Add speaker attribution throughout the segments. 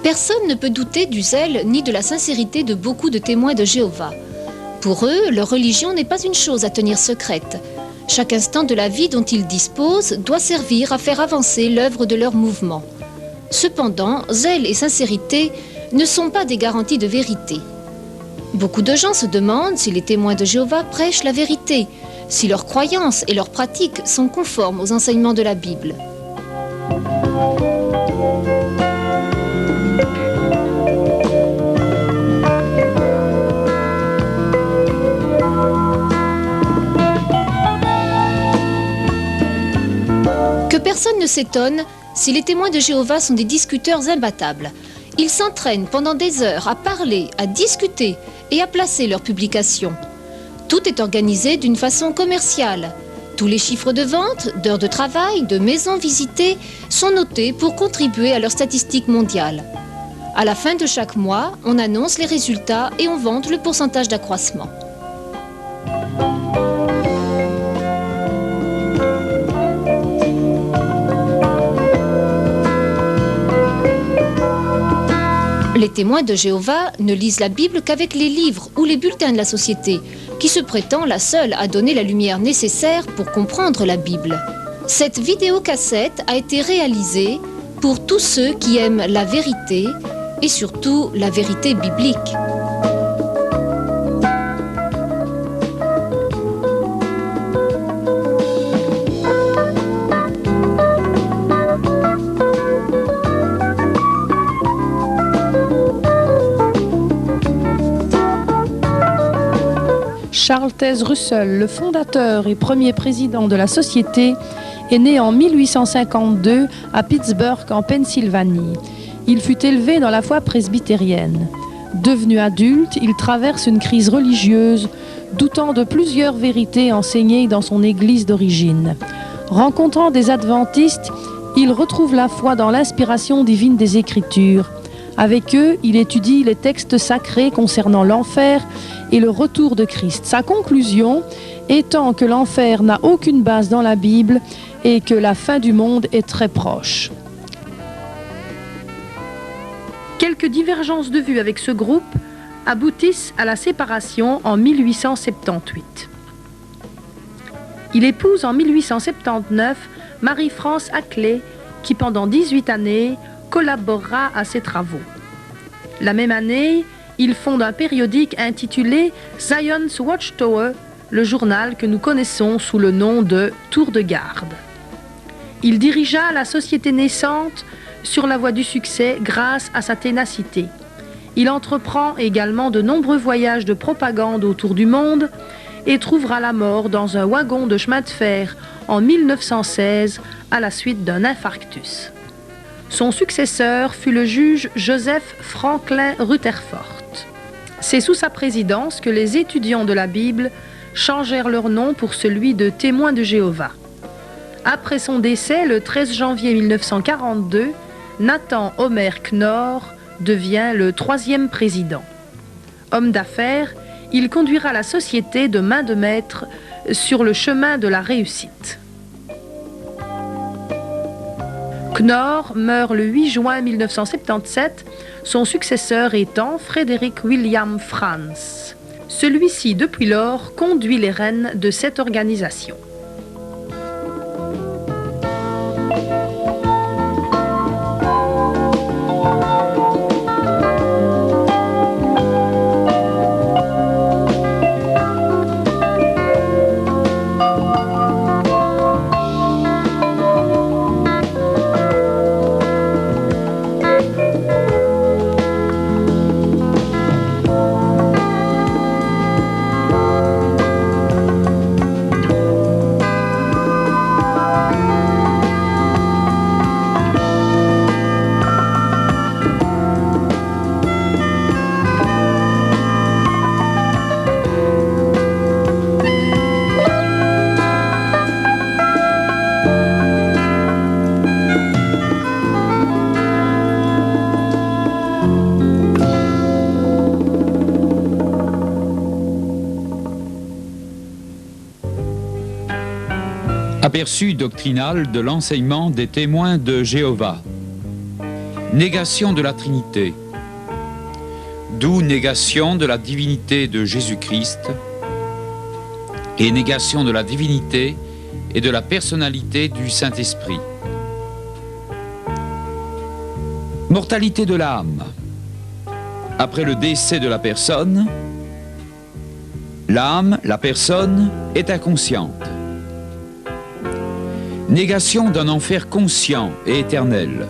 Speaker 1: Personne ne peut douter du zèle ni de la sincérité de beaucoup de témoins de Jéhovah. Pour eux, leur religion n'est pas une chose à tenir secrète. Chaque instant de la vie dont ils disposent doit servir à faire avancer l'œuvre de leur mouvement. Cependant, zèle et sincérité ne sont pas des garanties de vérité. Beaucoup de gens se demandent si les témoins de Jéhovah prêchent la vérité, si leurs croyances et leurs pratiques sont conformes aux enseignements de la Bible. Que personne ne s'étonne si les témoins de Jéhovah sont des discuteurs imbattables. Ils s'entraînent pendant des heures à parler, à discuter et à placer leurs publications. Tout est organisé d'une façon commerciale. Tous les chiffres de vente, d'heures de travail, de maisons visitées sont notés pour contribuer à leurs statistiques mondiales. À la fin de chaque mois, on annonce les résultats et on vante le pourcentage d'accroissement. Les témoins de Jéhovah ne lisent la Bible qu'avec les livres ou les bulletins de la société, qui se prétend la seule à donner la lumière nécessaire pour comprendre la Bible. Cette vidéocassette a été réalisée pour tous ceux qui aiment la vérité et surtout la vérité biblique.
Speaker 2: Charles Taze Russell, le fondateur et premier président de la société, est né en 1852 à Pittsburgh, en Pennsylvanie. Il fut élevé dans la foi presbytérienne. Devenu adulte, il traverse une crise religieuse, doutant de plusieurs vérités enseignées dans son église d'origine. Rencontrant des adventistes, il retrouve la foi dans l'inspiration divine des Écritures. Avec eux, il étudie les textes sacrés concernant l'enfer et le retour de Christ. Sa conclusion étant que l'enfer n'a aucune base dans la Bible et que la fin du monde est très proche. Quelques divergences de vues avec ce groupe aboutissent à la séparation en 1878. Il épouse en 1879 Marie-France Ackley, qui pendant 18 années collaborera à ses travaux. La même année, il fonde un périodique intitulé Zion's Watchtower, le journal que nous connaissons sous le nom de Tour de Garde. Il dirigea la société naissante sur la voie du succès grâce à sa ténacité. Il entreprend également de nombreux voyages de propagande autour du monde et trouvera la mort dans un wagon de chemin de fer en 1916 à la suite d'un infarctus. Son successeur fut le juge Joseph Franklin Rutherford. C'est sous sa présidence que les étudiants de la Bible changèrent leur nom pour celui de témoins de Jéhovah. Après son décès, le 13 janvier 1942, Nathan Homer Knorr devient le 3e président. Homme d'affaires, il conduira la société de main de maître sur le chemin de la réussite. Knorr meurt le 8 juin 1977, son successeur étant Frederick William Franz. Celui-ci, depuis lors, conduit les rênes de cette organisation.
Speaker 3: Aperçu doctrinal de l'enseignement des témoins de Jéhovah. Négation de la Trinité, d'où négation de la divinité de Jésus-Christ et négation de la divinité et de la personnalité du Saint-Esprit. Mortalité de l'âme. Après le décès de la personne, l'âme, la personne, est inconsciente. Négation d'un enfer conscient et éternel.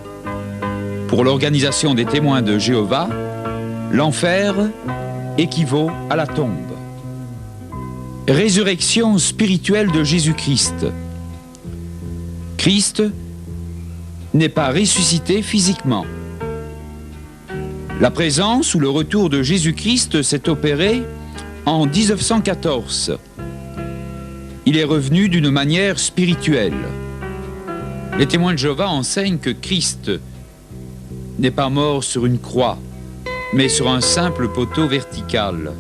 Speaker 3: Pour l'organisation des témoins de Jéhovah, l'enfer équivaut à la tombe. Résurrection spirituelle de Jésus-Christ. Christ n'est pas ressuscité physiquement. La présence ou le retour de Jésus-Christ s'est opéré en 1914. Il est revenu d'une manière spirituelle. Les témoins de Jéhovah enseignent que Christ n'est pas mort sur une croix, mais sur un simple poteau vertical.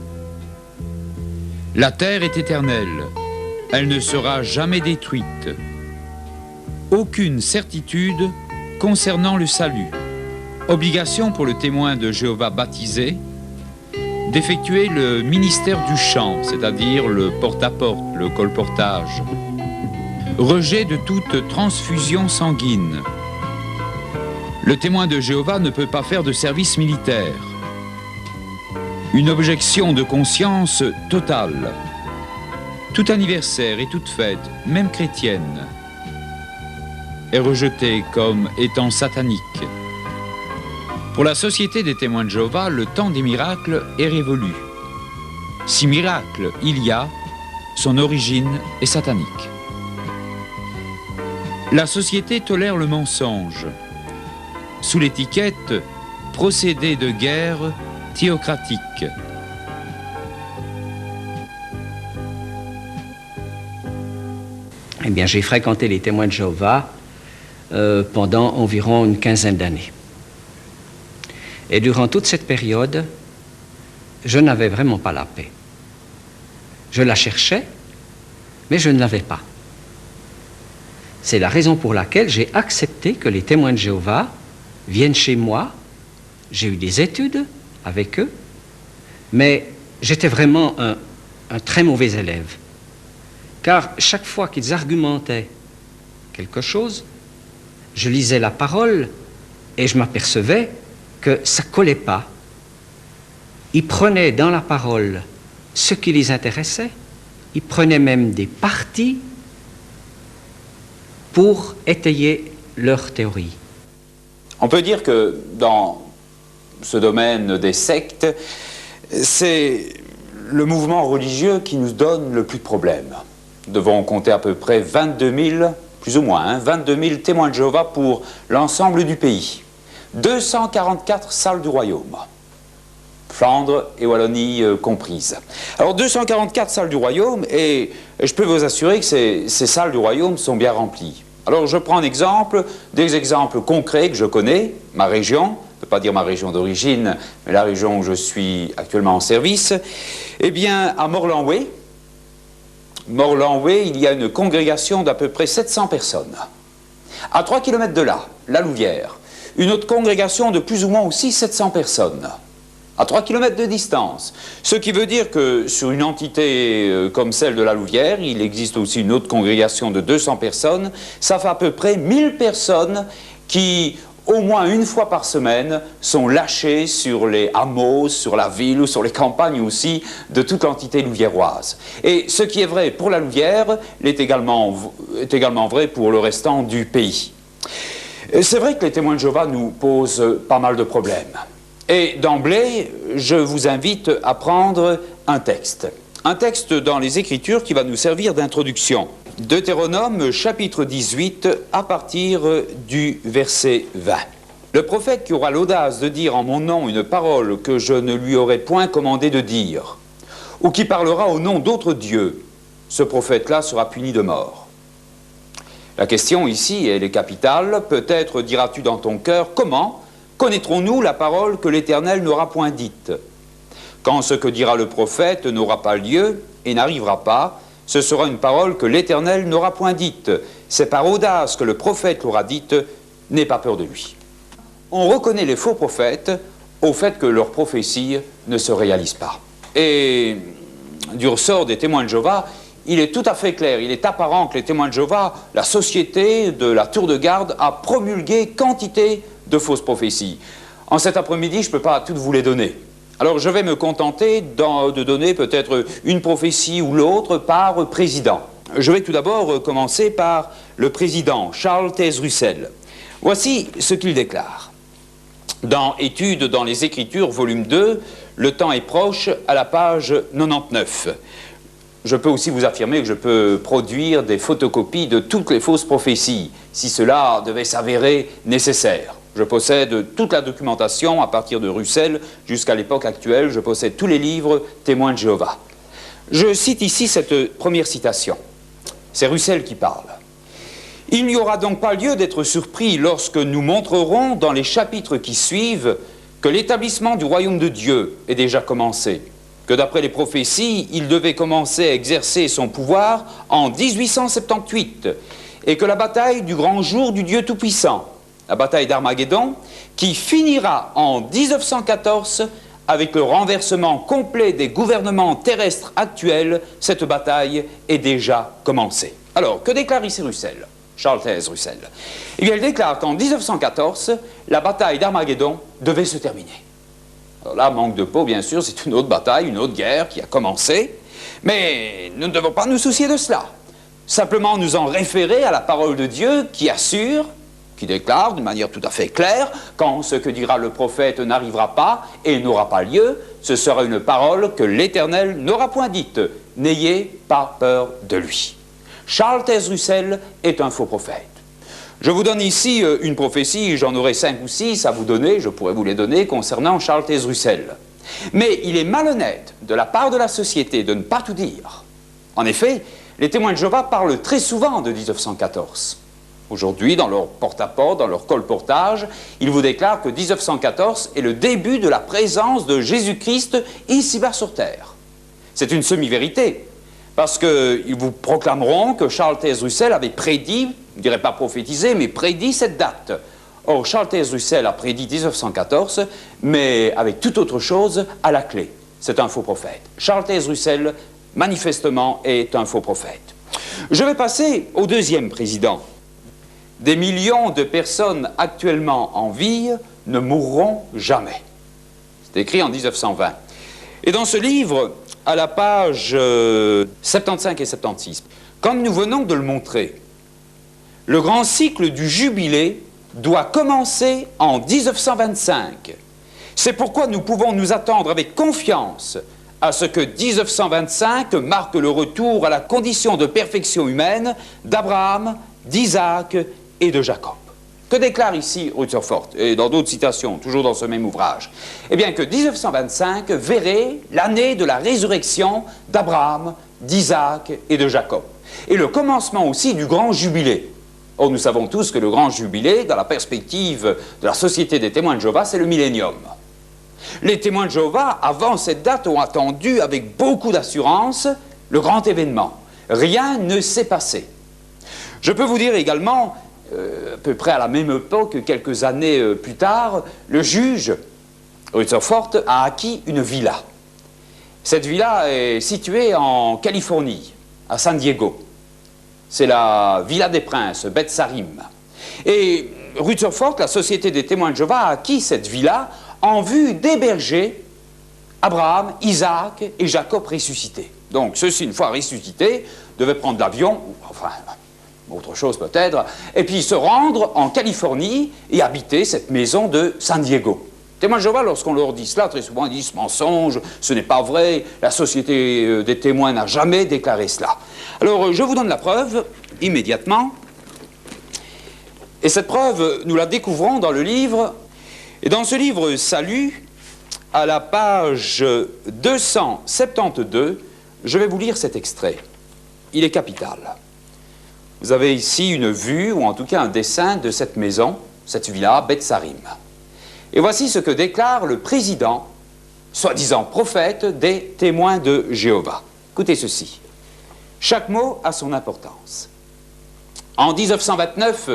Speaker 3: La terre est éternelle, elle ne sera jamais détruite. Aucune certitude concernant le salut. Obligation pour le témoin de Jéhovah baptisé d'effectuer le ministère du chant, c'est-à-dire le porte-à-porte, le colportage. Rejet de toute transfusion sanguine. Le témoin de Jéhovah ne peut pas faire de service militaire. Une objection de conscience totale. Tout anniversaire et toute fête, même chrétienne, est rejeté comme étant satanique. Pour la Société des témoins de Jéhovah, le temps des miracles est révolu. Si miracle il y a, son origine est satanique. La Société tolère le mensonge, sous l'étiquette « procédé de guerre théocratique ».
Speaker 4: Eh bien, j'ai fréquenté les témoins de Jéhovah pendant environ une quinzaine d'années. Et durant toute cette période, je n'avais vraiment pas la paix. Je la cherchais, mais je ne l'avais pas. C'est la raison pour laquelle j'ai accepté que les témoins de Jéhovah viennent chez moi. J'ai eu des études avec eux, mais j'étais vraiment un très mauvais élève. Car chaque fois qu'ils argumentaient quelque chose, je lisais la parole et je m'apercevais que ça ne collait pas. Ils prenaient dans la parole ce qui les intéressait, ils prenaient même des partis pour étayer leur théorie.
Speaker 5: On peut dire que dans ce domaine des sectes, c'est le mouvement religieux qui nous donne le plus de problèmes. Nous devons compter à peu près 22 000, plus ou moins, 22 000 témoins de Jéhovah pour l'ensemble du pays. 244 salles du royaume, Flandre et Wallonie comprises. Alors 244 salles du royaume, et je peux vous assurer que ces salles du royaume sont bien remplies. Alors je prends un exemple, des exemples concrets que je connais, ma région, je ne peux pas dire ma région d'origine, mais la région où je suis actuellement en service. Eh bien, à Morlanway, il y a une congrégation d'à peu près 700 personnes. À 3 km de là, la Louvière, une autre congrégation de plus ou moins aussi 700 personnes. À 3 km de distance. Ce qui veut dire que sur une entité comme celle de la Louvière, il existe aussi une autre congrégation de 200 personnes. Ça fait à peu près 1000 personnes qui, au moins une fois par semaine, sont lâchées sur les hameaux, sur la ville ou sur les campagnes aussi de toute l'entité louviéroise. Et ce qui est vrai pour la Louvière est également vrai pour le restant du pays. C'est vrai que les témoins de Jéhovah nous posent pas mal de problèmes. Et d'emblée, je vous invite à prendre un texte. Un texte dans les Écritures qui va nous servir d'introduction. Deutéronome chapitre 18 à partir du verset 20. Le prophète qui aura l'audace de dire en mon nom une parole que je ne lui aurais point commandé de dire, ou qui parlera au nom d'autres dieux, ce prophète-là sera puni de mort. La question ici, elle est capitale. Peut-être diras-tu dans ton cœur, comment connaîtrons-nous la parole que l'Éternel n'aura point dite? Quand ce que dira le prophète n'aura pas lieu et n'arrivera pas, ce sera une parole que l'Éternel n'aura point dite. C'est par audace que le prophète l'aura dite, n'aie pas peur de lui. on reconnaît les faux prophètes au fait que leurs prophéties ne se réalisent pas. Et du ressort des témoins de Jéhovah, il est tout à fait clair, il est apparent que les témoins de Jéhovah, la société de la tour de garde, a promulgué quantité de fausses prophéties. En cet après-midi, je ne peux pas toutes vous les donner. Alors je vais me contenter de donner peut-être une prophétie ou l'autre par président. Je vais tout d'abord commencer par le président Charles Taze Russell. Voici ce qu'il déclare. Dans Études dans les Écritures, volume 2, le temps est proche, à la page 99. Je peux aussi vous affirmer que je peux produire des photocopies de toutes les fausses prophéties, si cela devait s'avérer nécessaire. Je possède toute la documentation à partir de Russell jusqu'à l'époque actuelle. Je possède tous les livres témoins de Jéhovah. Je cite ici cette première citation. C'est Russell qui parle. « Il n'y aura donc pas lieu d'être surpris lorsque nous montrerons dans les chapitres qui suivent que l'établissement du royaume de Dieu est déjà commencé, que d'après les prophéties, il devait commencer à exercer son pouvoir en 1878 et que la bataille du grand jour du Dieu Tout-Puissant, la bataille d'Armageddon, qui finira en 1914 avec le renversement complet des gouvernements terrestres actuels, cette bataille est déjà commencée. » Alors, que déclare ici Russell, Charles Taze Russell? Eh bien, il déclare qu'en 1914, la bataille d'Armageddon devait se terminer. Alors là, manque de peau, bien sûr, c'est une autre bataille, une autre guerre qui a commencé, mais nous ne devons pas nous soucier de cela. Simplement nous en référer à la parole de Dieu qui assure, qui déclare d'une manière tout à fait claire, quand ce que dira le prophète n'arrivera pas et n'aura pas lieu, ce sera une parole que l'Éternel n'aura point dite. N'ayez pas peur de lui. Charles Taze Russell est un faux prophète. Je vous donne ici une prophétie, j'en aurai 5 ou 6 à vous donner, je pourrais vous les donner, concernant Charles Taze Russell. Mais il est malhonnête de la part de la société de ne pas tout dire. En effet, les témoins de Jéhovah parlent très souvent de 1914. Aujourd'hui, dans leur porte-à-porte, dans leur colportage, ils vous déclarent que 1914 est le début de la présence de Jésus-Christ ici-bas sur terre. C'est une semi-vérité, parce qu'ils vous proclameront que Charles Taze Russell avait prédit, je ne dirais pas prophétisé, mais prédit cette date. Or, Charles Taze Russell a prédit 1914, mais avec toute autre chose à la clé. C'est un faux prophète. Charles Taze Russell, manifestement, est un faux prophète. Je vais passer au deuxième président. Des millions de personnes actuellement en vie ne mourront jamais. C'est écrit en 1920. Et dans ce livre, à la page 75 et 76, comme nous venons de le montrer, le grand cycle du jubilé doit commencer en 1925. C'est pourquoi nous pouvons nous attendre avec confiance à ce que 1925 marque le retour à la condition de perfection humaine d'Abraham, d'Isaac et de Jacob. Que déclare ici Rutherford, et dans d'autres citations, toujours dans ce même ouvrage? Eh bien que 1925 verrait l'année de la résurrection d'Abraham, d'Isaac et de Jacob. Et le commencement aussi du grand jubilé. Or, nous savons tous que le grand jubilé, dans la perspective de la Société des témoins de Jéhovah, c'est le millénium. Les témoins de Jéhovah, avant cette date, ont attendu avec beaucoup d'assurance le grand événement. Rien ne s'est passé. Je peux vous dire également, à peu près à la même époque, quelques années plus tard, le juge Rutherford a acquis une villa. Cette villa est située en Californie, à San Diego. C'est la Villa des Princes, Beth Sarim. Et Rutherford, la Société des témoins de Jéhovah, a acquis cette villa en vue d'héberger Abraham, Isaac et Jacob ressuscités. Donc, ceux-ci, une fois ressuscités, devaient prendre l'avion, enfin, autre chose peut-être, et puis se rendre en Californie et habiter cette maison de San Diego. Témoins de Jéhovah, lorsqu'on leur dit cela, très souvent ils disent mensonge, ce n'est pas vrai, la Société des témoins n'a jamais déclaré cela. Alors, je vous donne la preuve immédiatement. Et cette preuve, nous la découvrons dans le livre. Et dans ce livre Salut, à la page 272, je vais vous lire cet extrait. Il est capital. Vous avez ici une vue, ou en tout cas un dessin de cette maison, cette villa, Beth Sarim. Et voici ce que déclare le président, soi-disant prophète, des témoins de Jéhovah. Écoutez ceci. Chaque mot a son importance. En 1929,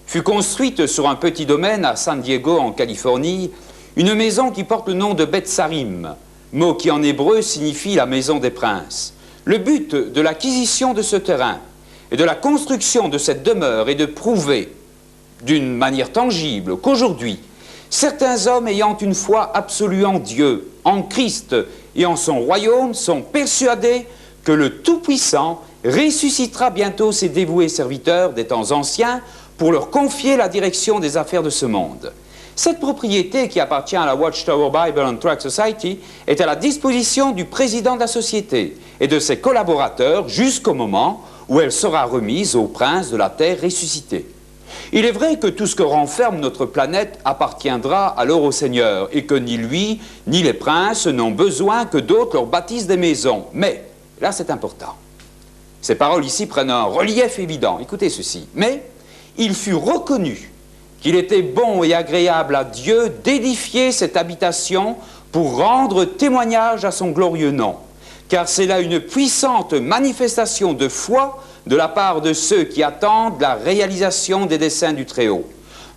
Speaker 5: fut construite sur un petit domaine à San Diego, en Californie, une maison qui porte le nom de Beth Sarim, mot qui en hébreu signifie la maison des princes. Le but de l'acquisition de ce terrain et de la construction de cette demeure est de prouver d'une manière tangible qu'aujourd'hui, certains hommes ayant une foi absolue en Dieu, en Christ et en son royaume sont persuadés que le Tout-Puissant ressuscitera bientôt ses dévoués serviteurs des temps anciens pour leur confier la direction des affaires de ce monde. Cette propriété, qui appartient à la Watchtower Bible and Tract Society, est à la disposition du président de la société et de ses collaborateurs jusqu'au moment où elle sera remise au prince de la terre ressuscité. Il est vrai que tout ce que renferme notre planète appartiendra alors au Seigneur et que ni lui, ni les princes n'ont besoin que d'autres leur bâtissent des maisons. Mais, là c'est important, ces paroles ici prennent un relief évident. Écoutez ceci. Mais il fut reconnu qu'il était bon et agréable à Dieu d'édifier cette habitation pour rendre témoignage à son glorieux nom. Car c'est là une puissante manifestation de foi de la part de ceux qui attendent la réalisation des desseins du Très-Haut.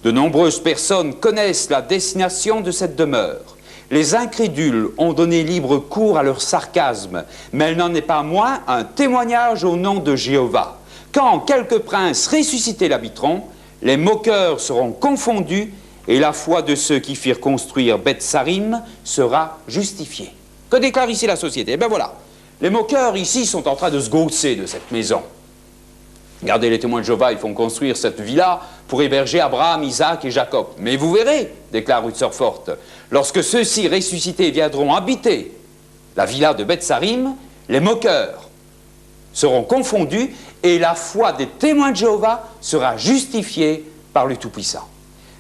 Speaker 5: De nombreuses personnes connaissent la destination de cette demeure. Les incrédules ont donné libre cours à leur sarcasme, mais elle n'en est pas moins un témoignage au nom de Jéhovah. Quand quelques princes ressuscités l'habiteront, les moqueurs seront confondus et la foi de ceux qui firent construire Beth Sarim sera justifiée. Que déclare ici la société? Eh bien voilà, les moqueurs ici sont en train de se gausser de cette maison. Regardez, les témoins de Jéhovah, ils font construire cette villa pour héberger Abraham, Isaac et Jacob. Mais vous verrez, déclare Rutherford, lorsque ceux-ci ressuscités viendront habiter la villa de Beth Sarim, les moqueurs seront confondus et la foi des témoins de Jéhovah sera justifiée par le Tout-Puissant.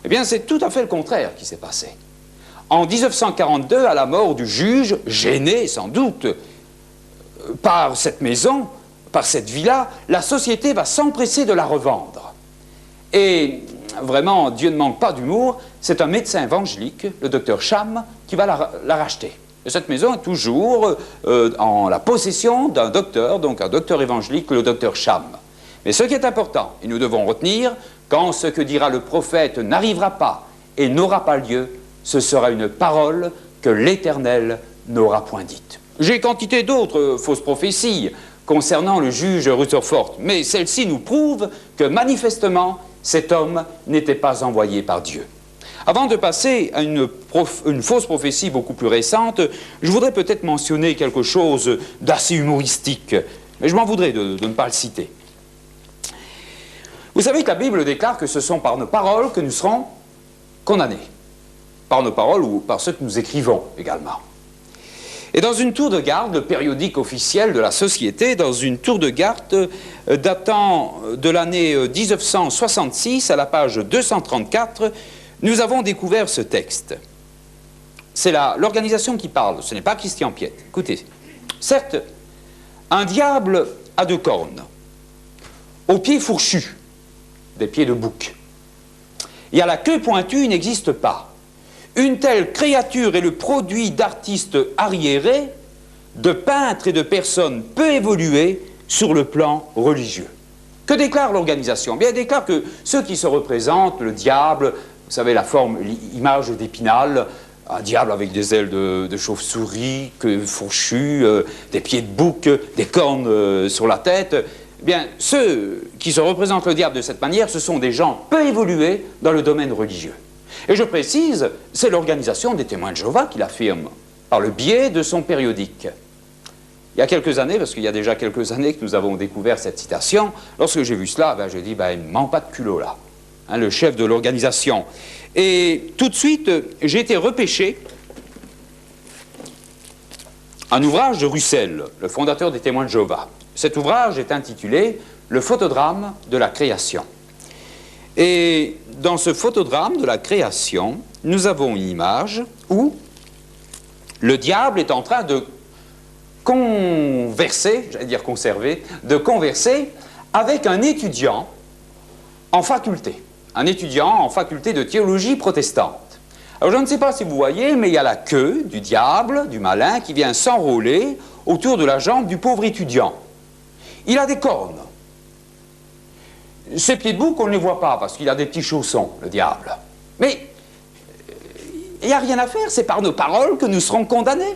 Speaker 5: Eh bien, c'est tout à fait le contraire qui s'est passé. En 1942, à la mort du juge, gêné sans doute par cette maison, par cette villa, la société va s'empresser de la revendre. Et vraiment, Dieu ne manque pas d'humour, c'est un médecin évangélique, le docteur Cham, qui va la racheter. Et cette maison est toujours en la possession d'un docteur, donc un docteur évangélique, le docteur Cham. Mais ce qui est important, et nous devons retenir, quand ce que dira le prophète n'arrivera pas et n'aura pas lieu, ce sera une parole que l'Éternel n'aura point dite. J'ai quantité d'autres fausses prophéties concernant le juge Rutherford, mais celle-ci nous prouve que manifestement, cet homme n'était pas envoyé par Dieu. Avant de passer à une fausse prophétie beaucoup plus récente, je voudrais peut-être mentionner quelque chose d'assez humoristique, mais je m'en voudrais de ne pas le citer. Vous savez que la Bible déclare que ce sont par nos paroles que nous serons condamnés. Par nos paroles ou par ceux que nous écrivons également. Et dans une tour de garde, le périodique officiel de la société, dans une tour de garde datant de l'année 1966, à la page 234, nous avons découvert ce texte. C'est l'organisation qui parle, ce n'est pas Christian Piette. Écoutez, certes, un diable a deux cornes, aux pieds fourchus, des pieds de bouc. Et à la queue pointue, n'existe pas. Une telle créature est le produit d'artistes arriérés, de peintres et de personnes peu évoluées sur le plan religieux. Que déclare l'organisation? Bien, elle déclare que ceux qui se représentent, le diable, vous savez, la forme, l'image d'Épinal, un diable avec des ailes de chauve-souris, queue fourchue, des pieds de bouc, des cornes sur la tête. Eh bien, ceux qui se représentent le diable de cette manière, ce sont des gens peu évolués dans le domaine religieux. Et je précise, c'est l'organisation des témoins de Jéhovah qui l'affirme, par le biais de son périodique. Il y a quelques années, parce qu'il y a déjà quelques années que nous avons découvert cette citation, lorsque j'ai vu cela, j'ai dit, il ne ment pas de culot là, hein, le chef de l'organisation. Et tout de suite, j'ai été repêché un ouvrage de Russell, le fondateur des témoins de Jéhovah. Cet ouvrage est intitulé « Le photodrame de la création ». Et dans ce photodrame de la création, nous avons une image où le diable est en train de converser, j'allais dire conserver, de converser avec un étudiant en faculté. Un étudiant en faculté de théologie protestante. Alors je ne sais pas si vous voyez, mais il y a la queue du diable, du malin, qui vient s'enrôler autour de la jambe du pauvre étudiant. Il a des cornes. Ses pieds de bouc, on ne les voit pas parce qu'il a des petits chaussons, le diable. Mais il n'y a rien à faire, c'est par nos paroles que nous serons condamnés.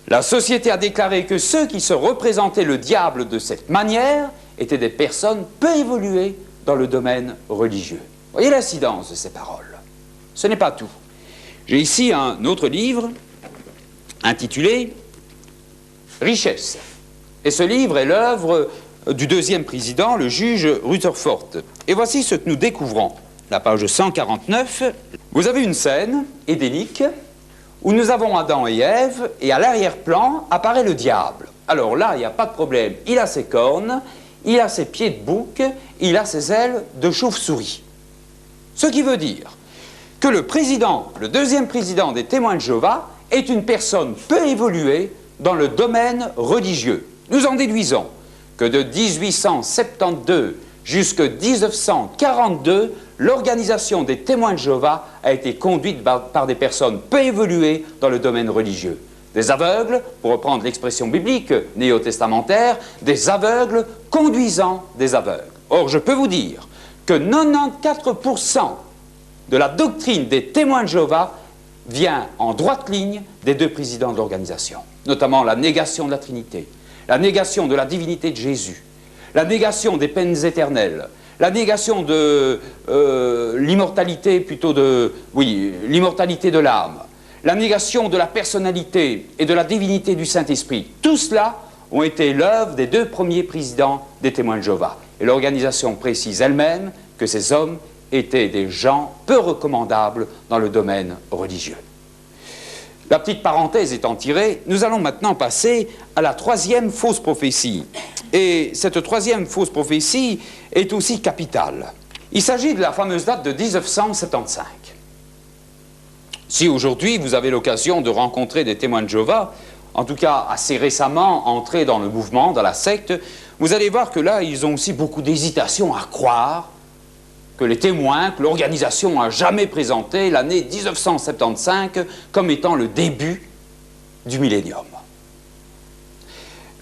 Speaker 5: La société a déclaré que ceux qui se représentaient le diable de cette manière étaient des personnes peu évoluées dans le domaine religieux. Voyez l'incidence de ces paroles. Ce n'est pas tout. J'ai ici un autre livre intitulé « Richesse ». Et ce livre est l'œuvre du deuxième président, le juge Rutherford. Et voici ce que nous découvrons. La page 149, vous avez une scène édénique où nous avons Adam et Ève, et à l'arrière-plan apparaît le diable. Alors là, il n'y a pas de problème. Il a ses cornes, il a ses pieds de bouc, il a ses ailes de chauve-souris. Ce qui veut dire que le président, le deuxième président des Témoins de Jéhovah, est une personne peu évoluée dans le domaine religieux. Nous en déduisons que de 1872 jusqu'à 1942, l'organisation des Témoins de Jéhovah a été conduite par des personnes peu évoluées dans le domaine religieux. Des aveugles, pour reprendre l'expression biblique néo-testamentaire, des aveugles conduisant des aveugles. Or, je peux vous dire que 94% de la doctrine des Témoins de Jéhovah vient en droite ligne des deux présidents de l'organisation, notamment la négation de la Trinité, la négation de la divinité de Jésus, la négation des peines éternelles, la négation de l'immortalité, l'immortalité de l'âme, la négation de la personnalité et de la divinité du Saint-Esprit. Tout cela ont été l'œuvre des deux premiers présidents des Témoins de Jéhovah. Et l'organisation précise elle-même que ces hommes étaient des gens peu recommandables dans le domaine religieux. La petite parenthèse étant tirée, nous allons maintenant passer à la troisième fausse prophétie. Et cette troisième fausse prophétie est aussi capitale. Il s'agit de la fameuse date de 1975. Si aujourd'hui vous avez l'occasion de rencontrer des Témoins de Jéhovah, en tout cas assez récemment entrés dans le mouvement, dans la secte, vous allez voir que là, ils ont aussi beaucoup d'hésitation à croire que les témoins, que l'organisation a jamais présenté l'année 1975 comme étant le début du millénium.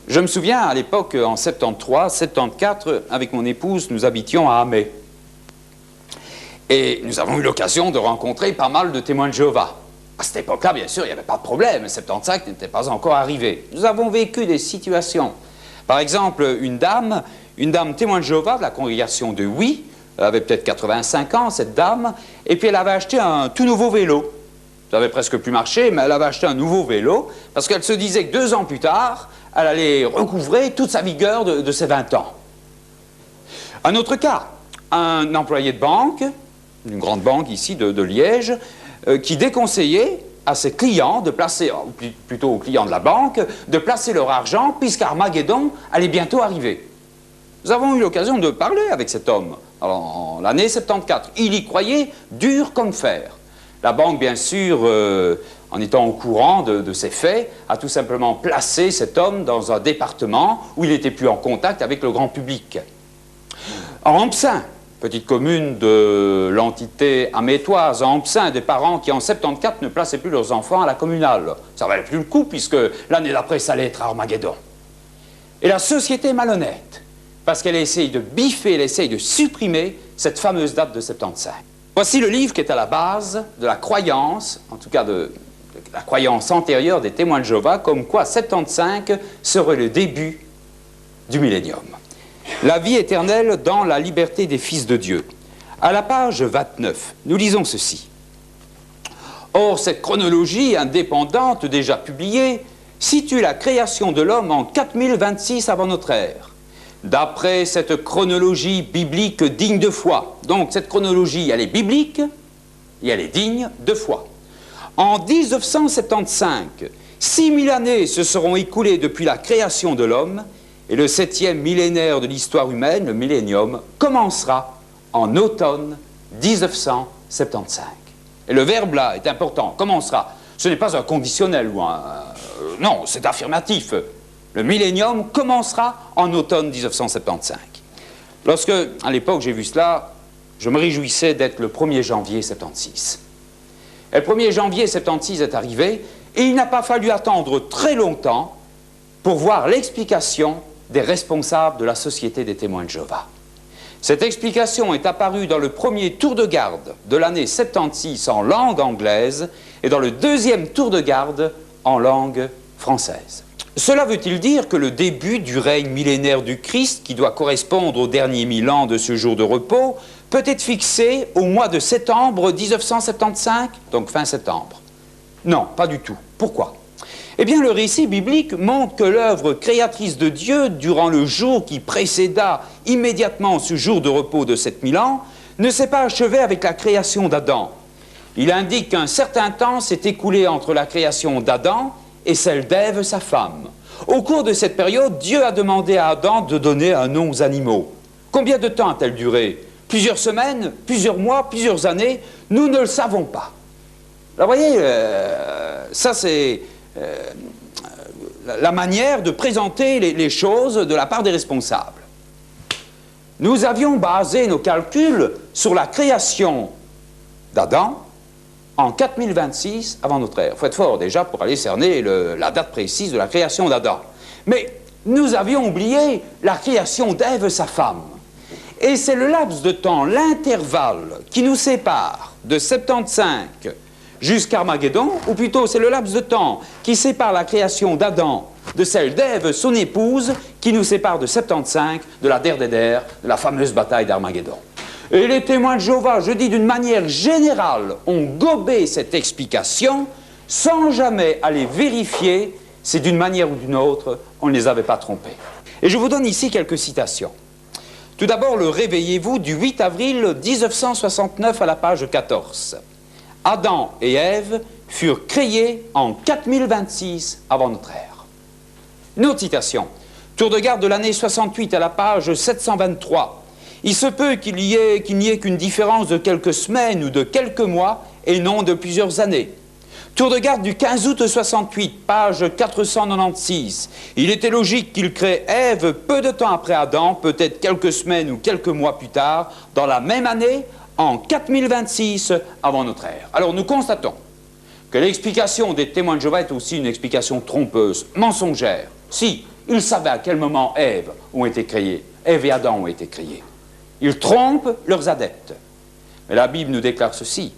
Speaker 5: Je me souviens, à l'époque, en 73, 74, avec mon épouse, nous habitions à Amé. Et nous avons eu l'occasion de rencontrer pas mal de Témoins de Jéhovah. À cette époque-là, bien sûr, il n'y avait pas de problème. 75 n'était pas encore arrivé. Nous avons vécu des situations. Par exemple, une dame Témoin de Jéhovah de la congrégation de Huy, elle avait peut-être 85 ans, cette dame, et puis elle avait acheté un tout nouveau vélo. Ça avait presque plus marché, mais elle avait acheté un nouveau vélo, parce qu'elle se disait que 2 ans plus tard, elle allait recouvrer toute sa vigueur de ses 20 ans. Un autre cas, un employé de banque, une grande banque ici de Liège, qui déconseillait à ses clients de placer, plutôt aux clients de la banque, de placer leur argent, puisqu'Armageddon allait bientôt arriver. Nous avons eu l'occasion de parler avec cet homme, en l'année 74. Il y croyait dur comme fer. La banque, bien sûr, en étant au courant de ces faits, a tout simplement placé cet homme dans un département où il n'était plus en contact avec le grand public. En Ampsin, petite commune de l'entité amétoise, en Ampsin, des parents qui en 74 ne plaçaient plus leurs enfants à la communale. Ça ne valait plus le coup puisque l'année d'après, ça allait être Armageddon. Et la société est malhonnête parce qu'elle essaye de biffer, elle essaye de supprimer cette fameuse date de 75. Voici le livre qui est à la base de la croyance, en tout cas de la croyance antérieure des Témoins de Jéhovah, comme quoi 75 serait le début du millénium. La vie éternelle dans la liberté des fils de Dieu. À la page 29, nous lisons ceci. Or, cette chronologie indépendante déjà publiée situe la création de l'homme en 4026 avant notre ère. D'après cette chronologie biblique digne de foi. Donc, cette chronologie, elle est biblique et elle est digne de foi. En 1975, 6000 années se seront écoulées depuis la création de l'homme et le 7e millénaire de l'histoire humaine, le millénium, commencera en automne 1975. Et le verbe là est important, commencera. Ce n'est pas un conditionnel ou non, c'est affirmatif. Le millénium commencera en automne 1975. Lorsque, à l'époque, j'ai vu cela, je me réjouissais d'être le 1er janvier 76. Et le 1er janvier 76 est arrivé, et il n'a pas fallu attendre très longtemps pour voir l'explication des responsables de la Société des Témoins de Jéhovah. Cette explication est apparue dans le premier tour de garde de l'année 76 en langue anglaise et dans le deuxième tour de garde en langue française. Cela veut-il dire que le début du règne millénaire du Christ, qui doit correspondre au dernier 1000 ans de ce jour de repos, peut être fixé au mois de septembre 1975, donc fin septembre? Non, pas du tout. Pourquoi? Eh bien, le récit biblique montre que l'œuvre créatrice de Dieu, durant le jour qui précéda immédiatement ce jour de repos de 7000 ans, ne s'est pas achevée avec la création d'Adam. Il indique qu'un certain temps s'est écoulé entre la création d'Adam et celle d'Ève, sa femme. Au cours de cette période, Dieu a demandé à Adam de donner un nom aux animaux. Combien de temps a-t-elle duré? Plusieurs semaines, plusieurs mois, plusieurs années? Nous ne le savons pas. Alors, vous voyez, ça c'est la manière de présenter les choses de la part des responsables. Nous avions basé nos calculs sur la création d'Adam en 4026 avant notre ère. Il faut être fort déjà pour aller cerner la date précise de la création d'Adam. Mais nous avions oublié la création d'Ève, sa femme. Et c'est le laps de temps, l'intervalle qui nous sépare de 75 jusqu'à Armageddon, ou plutôt c'est le laps de temps qui sépare la création d'Adam de celle d'Ève, son épouse, qui nous sépare de 75, de la der des der, de la fameuse bataille d'Armageddon. Et les témoins de Jéhovah, je dis d'une manière générale, ont gobé cette explication sans jamais aller vérifier si d'une manière ou d'une autre, on ne les avait pas trompés. Et je vous donne ici quelques citations. Tout d'abord, le Réveillez-vous du 8 avril 1969 à la page 14. Adam et Ève furent créés en 4026 avant notre ère. Une autre citation. Tour de garde de l'année 68 à la page 723. Il se peut qu'il n'y ait qu'une différence de quelques semaines ou de quelques mois et non de plusieurs années. Tour de garde du 15 août 68, page 496. Il était logique qu'il crée Ève peu de temps après Adam, peut-être quelques semaines ou quelques mois plus tard, dans la même année, en 4026 avant notre ère. Alors nous constatons que l'explication des témoins de Jéhovah est aussi une explication trompeuse, mensongère. Si, ils savaient à quel moment Ève et Adam ont été créés. Ils trompent leurs adeptes. Mais la Bible nous déclare ceci.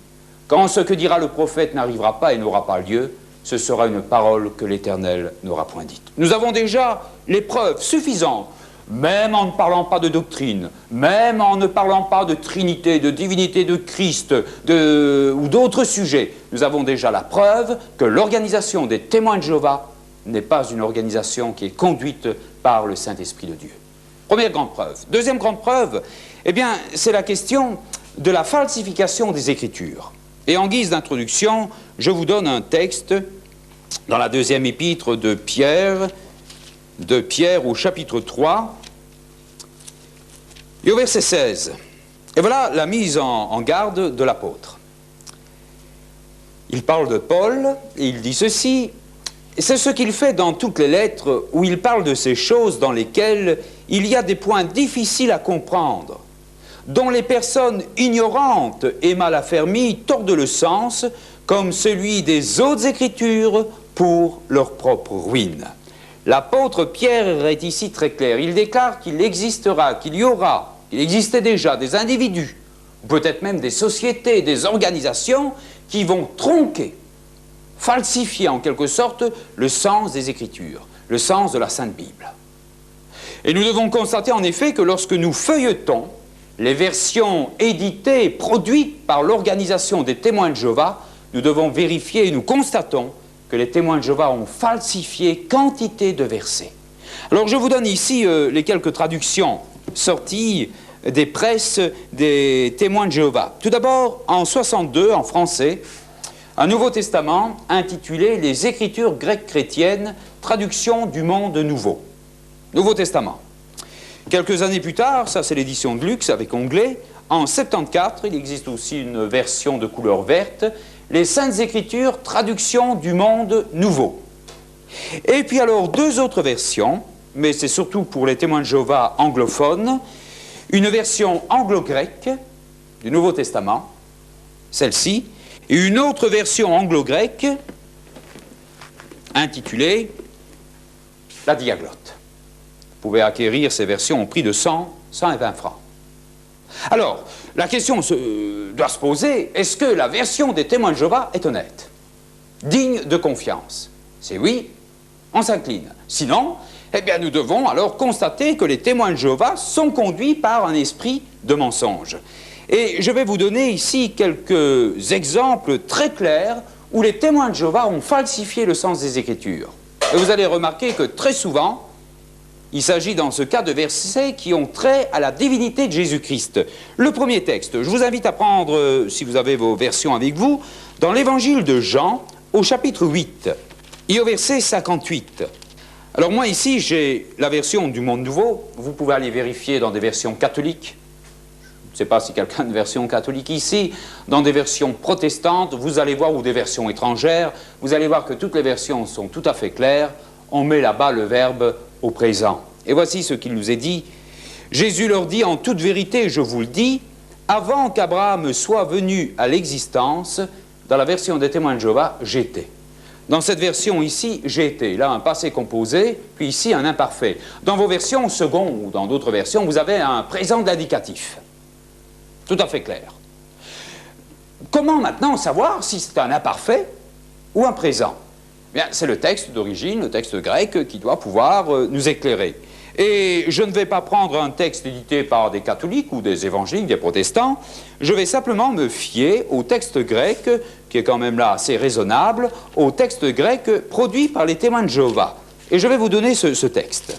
Speaker 5: Quand ce que dira le prophète n'arrivera pas et n'aura pas lieu, ce sera une parole que l'Éternel n'aura point dite. Nous avons déjà les preuves suffisantes, même en ne parlant pas de doctrine, même en ne parlant pas de Trinité, de divinité de Christ, ou d'autres sujets. Nous avons déjà la preuve que l'organisation des témoins de Jéhovah n'est pas une organisation qui est conduite par le Saint-Esprit de Dieu. Première grande preuve. Deuxième grande preuve, eh bien, c'est la question de la falsification des Écritures. Et en guise d'introduction, je vous donne un texte dans la deuxième épître de Pierre au chapitre 3, et au verset 16. Et voilà la mise en garde de l'apôtre. Il parle de Paul, et il dit ceci. C'est ce qu'il fait dans toutes les lettres où il parle de ces choses dans lesquelles il y a des points difficiles à comprendre, dont les personnes ignorantes et mal affermies tordent le sens, comme celui des autres Écritures pour leur propre ruine. L'apôtre Pierre est ici très clair. Il déclare qu'il existera, qu'il existait déjà des individus, ou peut-être même des sociétés, des organisations qui vont tronquer, falsifier en quelque sorte le sens des Écritures, le sens de la Sainte Bible. Et nous devons constater en effet que lorsque nous feuilletons les versions éditées, produites par l'organisation des témoins de Jéhovah, nous devons vérifier et nous constatons que les témoins de Jéhovah ont falsifié quantité de versets. Alors je vous donne ici les quelques traductions sorties des presses des témoins de Jéhovah. Tout d'abord, en 62, en français, un Nouveau Testament intitulé « Les Écritures grecques chrétiennes, traduction du monde nouveau ». Nouveau Testament. Quelques années plus tard, ça c'est l'édition de Luxe avec onglet, en 74, il existe aussi une version de couleur verte, les Saintes Écritures, traduction du monde nouveau. Et puis alors deux autres versions, mais c'est surtout pour les témoins de Jéhovah anglophones, une version anglo-grecque du Nouveau Testament, celle-ci, et une autre version anglo-grecque intitulée La Diaglotte. Vous pouvez acquérir ces versions au prix de 100, 120 francs. Alors, la question doit se poser, est-ce que la version des témoins de Jéhovah est honnête, digne de confiance? C'est oui, on s'incline. Sinon, eh bien, nous devons alors constater que les témoins de Jéhovah sont conduits par un esprit de mensonge. Et je vais vous donner ici quelques exemples très clairs où les témoins de Jéhovah ont falsifié le sens des Écritures. Et vous allez remarquer que très souvent, il s'agit dans ce cas de versets qui ont trait à la divinité de Jésus-Christ. Le premier texte, je vous invite à prendre, si vous avez vos versions avec vous, dans l'évangile de Jean, au chapitre 8, et au verset 58. Alors moi ici, j'ai la version du Monde Nouveau. Vous pouvez aller vérifier dans des versions catholiques. Je ne sais pas si quelqu'un a une version catholique ici. Dans des versions protestantes, vous allez voir, ou des versions étrangères, vous allez voir que toutes les versions sont tout à fait claires. On met là-bas le verbe au présent. Et voici ce qu'il nous est dit. Jésus leur dit, en toute vérité, je vous le dis, avant qu'Abraham soit venu à l'existence, dans la version des témoins de Jéhovah, j'étais. Dans cette version ici, j'ai été. Là, un passé composé, puis ici, un imparfait. Dans vos versions second ou dans d'autres versions, vous avez un présent d'indicatif. Tout à fait clair. Comment maintenant savoir si c'est un imparfait ou un présent? Bien, c'est le texte d'origine, le texte grec, qui doit pouvoir nous éclairer. Et je ne vais pas prendre un texte édité par des catholiques ou des évangéliques, des protestants. Je vais simplement me fier au texte grec, qui est quand même là assez raisonnable, au texte grec produit par les témoins de Jéhovah. Et je vais vous donner ce texte.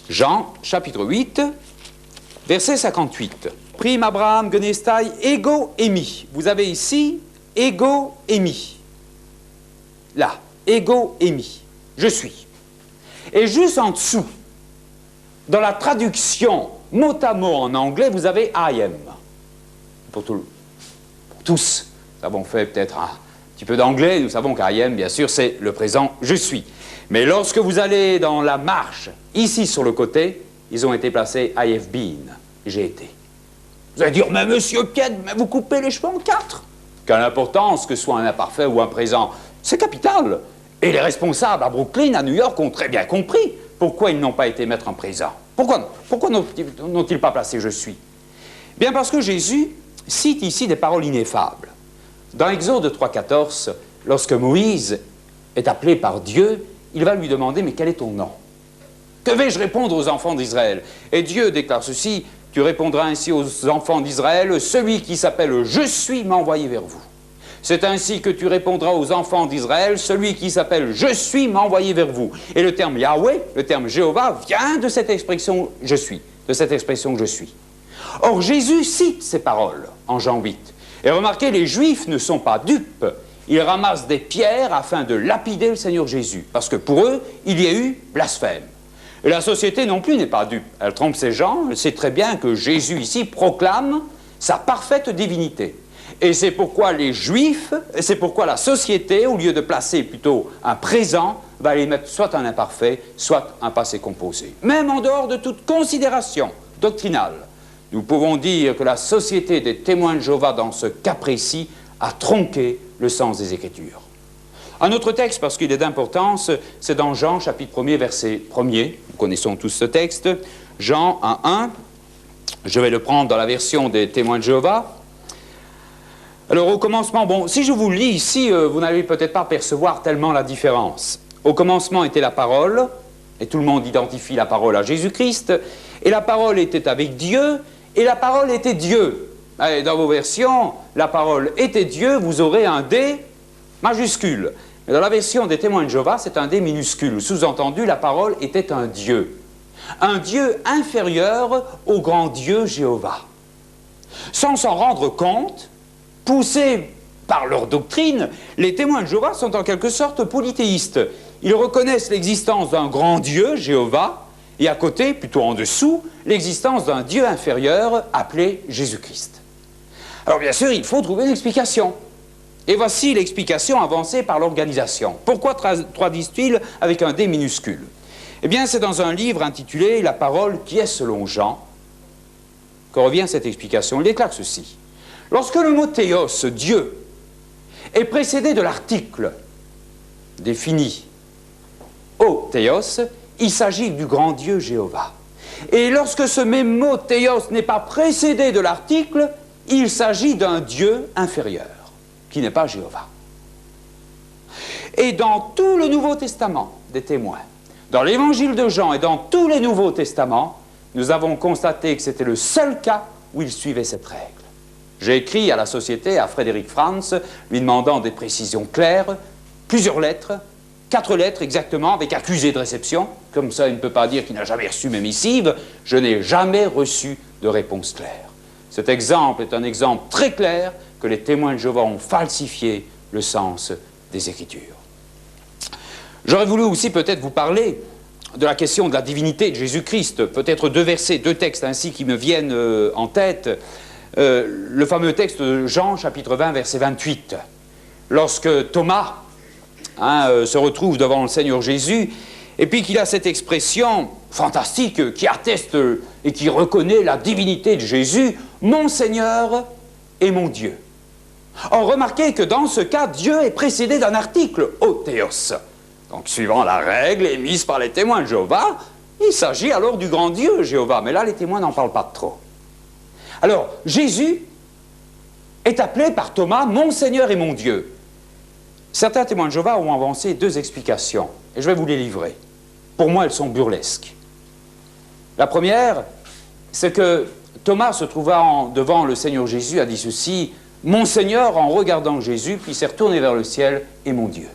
Speaker 5: Jean, chapitre 8, verset 58. Prime Abraham genestai ego emi. Vous avez ici ego emi. Là, ego emi. Je suis. Et juste en dessous, dans la traduction mot à mot en anglais, vous avez I am. Pour tous, nous avons fait peut-être un petit peu d'anglais, nous savons qu'I am, bien sûr, c'est le présent je suis. Mais lorsque vous allez dans la marche, ici sur le côté, ils ont été placés I have been, j'ai été. Vous allez dire, mais monsieur Pied, mais vous coupez les cheveux en quatre. Quelle importance que ce soit un imparfait ou un présent, c'est capital. Et les responsables à Brooklyn, à New York, ont très bien compris pourquoi ils n'ont pas été mettre en présent. Pourquoi n'ont-ils pas placé « je suis » ? Bien parce que Jésus cite ici des paroles ineffables. Dans Exode 3,14, lorsque Moïse est appelé par Dieu, il va lui demander « mais quel est ton nom ?» Que vais-je répondre aux enfants d'Israël? Et Dieu déclare ceci, « Tu répondras ainsi aux enfants d'Israël, celui qui s'appelle « Je suis » m'a envoyé vers vous. » C'est ainsi que tu répondras aux enfants d'Israël, celui qui s'appelle « Je suis » m'a envoyé vers vous. Et le terme Yahweh, le terme Jéhovah, vient de cette expression « Je suis », de cette expression « Je suis ». Or, Jésus cite ces paroles en Jean 8. Et remarquez, les Juifs ne sont pas dupes. Ils ramassent des pierres afin de lapider le Seigneur Jésus. Parce que pour eux, il y a eu blasphème. Et la société non plus n'est pas dupe. Elle trompe ces gens. Elle sait très bien que Jésus ici proclame sa parfaite divinité. Et c'est pourquoi les Juifs, et c'est pourquoi la société, au lieu de placer plutôt un présent, va les mettre soit un imparfait, soit un passé composé. Même en dehors de toute considération doctrinale, nous pouvons dire que la société des témoins de Jéhovah, dans ce cas précis, a tronqué le sens des Écritures. Un autre texte, parce qu'il est d'importance, c'est dans Jean, chapitre 1er, verset 1er. Nous connaissons tous ce texte. Jean 1:1. Je vais le prendre dans la version des témoins de Jéhovah. Alors, au commencement, bon, si je vous le lis ici, vous n'allez peut-être pas percevoir tellement la différence. Au commencement était la parole, et tout le monde identifie la parole à Jésus-Christ, et la parole était avec Dieu, et la parole était Dieu. Et dans vos versions, la parole était Dieu, vous aurez un D majuscule. Mais dans la version des témoins de Jéhovah, c'est un D minuscule. Sous-entendu, la parole était un Dieu. Un Dieu inférieur au grand Dieu Jéhovah. Sans s'en rendre compte, poussés par leur doctrine, les témoins de Jéhovah sont en quelque sorte polythéistes. Ils reconnaissent l'existence d'un grand Dieu, Jéhovah, et à côté, plutôt en dessous, l'existence d'un Dieu inférieur appelé Jésus-Christ. Alors bien sûr, il faut trouver une explication. Et voici l'explication avancée par l'organisation. Pourquoi traduisent-ils avec un D minuscule? Eh bien, c'est dans un livre intitulé « La parole qui est selon Jean » que revient cette explication. Il déclare ceci. Lorsque le mot théos, Dieu, est précédé de l'article défini au théos, il s'agit du grand Dieu Jéhovah. Et lorsque ce même mot théos n'est pas précédé de l'article, il s'agit d'un Dieu inférieur, qui n'est pas Jéhovah. Et dans tout le Nouveau Testament des témoins, dans l'Évangile de Jean et dans tous les Nouveaux Testaments, nous avons constaté que c'était le seul cas où il suivait cette règle. J'ai écrit à la Société, à Frédéric Franz, lui demandant des précisions claires, plusieurs lettres, 4 lettres exactement, avec accusé de réception. Comme ça, il ne peut pas dire qu'il n'a jamais reçu mes missives. Je n'ai jamais reçu de réponse claire. Cet exemple est un exemple très clair que les témoins de Jéhovah ont falsifié le sens des Écritures. J'aurais voulu aussi peut-être vous parler de la question de la divinité de Jésus-Christ. Peut-être 2 versets, 2 textes ainsi qui me viennent en tête. Le fameux texte de Jean, chapitre 20, verset 28. Lorsque Thomas se retrouve devant le Seigneur Jésus, et puis qu'il a cette expression fantastique qui atteste et qui reconnaît la divinité de Jésus, « Mon Seigneur et mon Dieu ». Or, remarquez que dans ce cas, Dieu est précédé d'un article, « O Théos ». Donc, suivant la règle émise par les témoins de Jéhovah, il s'agit alors du grand Dieu, Jéhovah. Mais là, les témoins n'en parlent pas trop. Alors, Jésus est appelé par Thomas « Mon Seigneur et mon Dieu ». Certains témoins de Jéhovah ont avancé 2 explications, et je vais vous les livrer. Pour moi, elles sont burlesques. La première, c'est que Thomas, se trouvant devant le Seigneur Jésus, a dit ceci, « Mon Seigneur » en regardant Jésus, puis s'est retourné vers le ciel, « et mon Dieu ».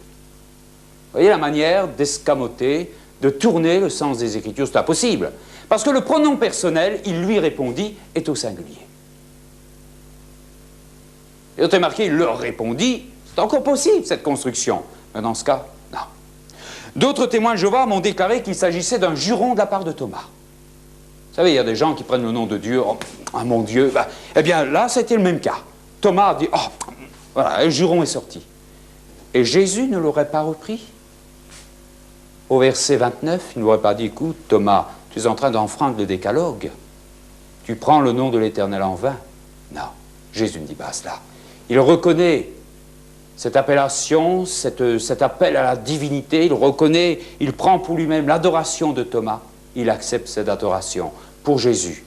Speaker 5: Vous voyez la manière d'escamoter, de tourner le sens des Écritures, c'est impossible. Parce que le pronom personnel, il lui répondit, est au singulier. Et vous avez remarqué, il leur répondit, c'est encore possible cette construction. Mais dans ce cas, non. D'autres témoins de Jéhovah m'ont déclaré qu'il s'agissait d'un juron de la part de Thomas. Vous savez, il y a des gens qui prennent le nom de Dieu, oh, mon Dieu. Ben, eh bien là, c'était le même cas. Thomas a dit, oh, voilà, le juron est sorti. Et Jésus ne l'aurait pas repris. Au verset 29, il n'aurait pas dit, écoute, Thomas, tu es en train d'enfreindre le décalogue. Tu prends le nom de l'Éternel en vain. Non, Jésus ne dit pas cela. Il reconnaît cette appellation, cet appel à la divinité, il reconnaît, il prend pour lui-même l'adoration de Thomas, il accepte cette adoration. Pour Jésus,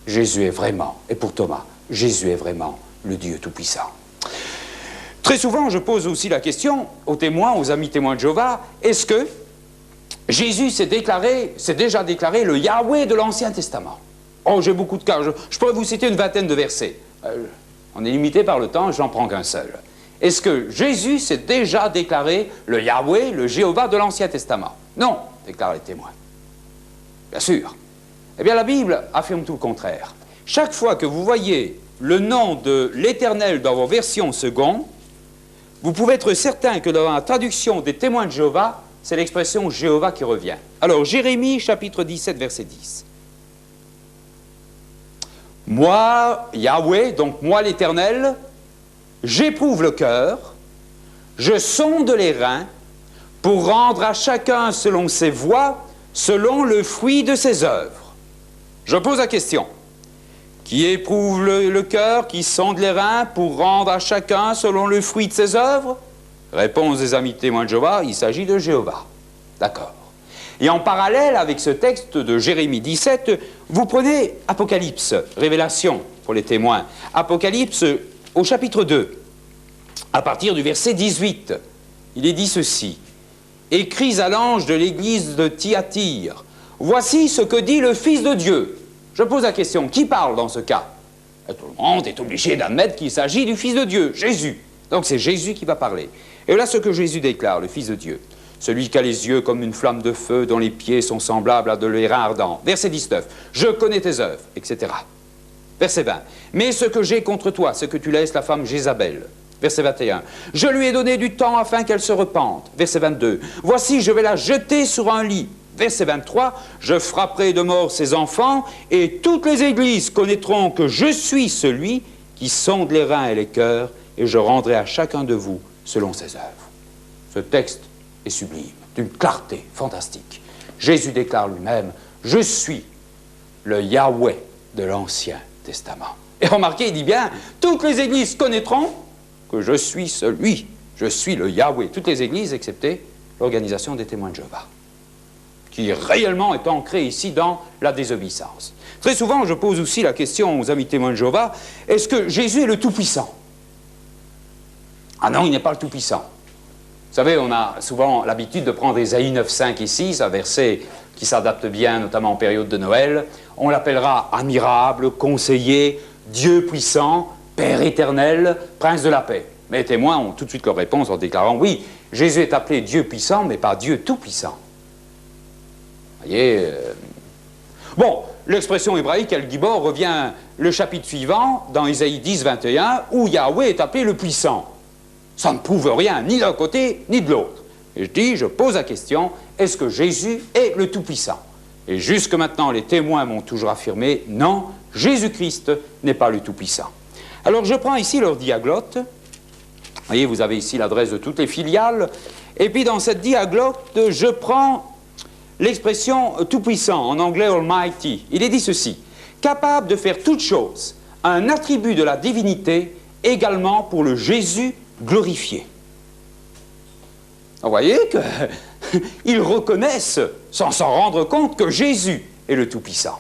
Speaker 5: Jésus est vraiment, et pour Thomas, Jésus est vraiment le Dieu Tout-Puissant. Très souvent, je pose aussi la question aux témoins, aux amis témoins de Jéhovah, est-ce que Jésus s'est déjà déclaré le Yahweh de l'Ancien Testament? Oh, j'ai beaucoup de cas, je pourrais vous citer une vingtaine de versets. On est limité par le temps, j'en prends qu'un seul. Est-ce que Jésus s'est déjà déclaré le Yahweh, le Jéhovah de l'Ancien Testament? Non, déclarent les témoins. Bien sûr. Eh bien, la Bible affirme tout le contraire. Chaque fois que vous voyez le nom de l'Éternel dans vos versions secondes, vous pouvez être certain que dans la traduction des témoins de Jéhovah, c'est l'expression Jéhovah qui revient. Alors, Jérémie, chapitre 17, verset 10. Moi, Yahweh, donc moi l'Éternel, j'éprouve le cœur, je sonde les reins, pour rendre à chacun selon ses voies, selon le fruit de ses œuvres. Je pose la question. Qui éprouve le cœur, qui sonde les reins, pour rendre à chacun selon le fruit de ses œuvres? Réponse des amis témoins de Jéhovah, il s'agit de Jéhovah. D'accord. Et en parallèle avec ce texte de Jérémie 17, vous prenez Apocalypse, Révélation pour les témoins. Apocalypse au chapitre 2, à partir du verset 18, il est dit ceci. « Écris à l'ange de l'église de Thyatire, voici ce que dit le Fils de Dieu. » Je pose la question, qui parle dans ce cas? Tout le monde est obligé d'admettre qu'il s'agit du Fils de Dieu, Jésus. Donc c'est Jésus qui va parler. Et voilà ce que Jésus déclare, le Fils de Dieu. Celui qui a les yeux comme une flamme de feu, dont les pieds sont semblables à de l'airain ardent. Verset 19. Je connais tes œuvres, etc. Verset 20. Mais ce que j'ai contre toi, c'est que tu laisses la femme Jézabel. Verset 21. Je lui ai donné du temps afin qu'elle se repente. Verset 22. Voici, je vais la jeter sur un lit. Verset 23. Je frapperai de mort ses enfants et toutes les églises connaîtront que je suis celui qui sonde les reins et les cœurs et je rendrai à chacun de vous selon ses œuvres. Ce texte est sublime, d'une clarté fantastique. Jésus déclare lui-même, je suis le Yahweh de l'Ancien Testament. Et remarquez, il dit bien, toutes les églises connaîtront que je suis je suis le Yahweh. Toutes les églises, excepté l'organisation des témoins de Jéhovah, qui réellement est ancré ici dans la désobéissance. Très souvent, je pose aussi la question aux amis témoins de Jéhovah, est-ce que Jésus est le Tout-Puissant? Ah non, il n'est pas le Tout-Puissant. Vous savez, on a souvent l'habitude de prendre Ésaïe 9,5 ici, c'est un verset qui s'adapte bien, notamment en période de Noël. On l'appellera admirable, conseiller, Dieu puissant, Père éternel, Prince de la paix. Mais les témoins ont tout de suite leur réponse en déclarant, oui, Jésus est appelé Dieu puissant, mais pas Dieu tout-puissant. Vous voyez Bon, l'expression hébraïque, El Gibor, revient le chapitre suivant, dans Ésaïe 10, 21, où Yahweh est appelé le puissant. Ça ne prouve rien, ni d'un côté, ni de l'autre. Et je pose la question, est-ce que Jésus est le Tout-Puissant? Et jusque maintenant, les témoins m'ont toujours affirmé, non, Jésus-Christ n'est pas le Tout-Puissant. Alors je prends ici leur diaglotte. Vous voyez, vous avez ici l'adresse de toutes les filiales. Et puis dans cette diaglotte, je prends l'expression Tout-Puissant, en anglais Almighty. Il est dit ceci, capable de faire toutes choses, un attribut de la divinité, également pour le Jésus glorifié. Vous voyez qu'ils reconnaissent, sans s'en rendre compte, que Jésus est le Tout-Puissant.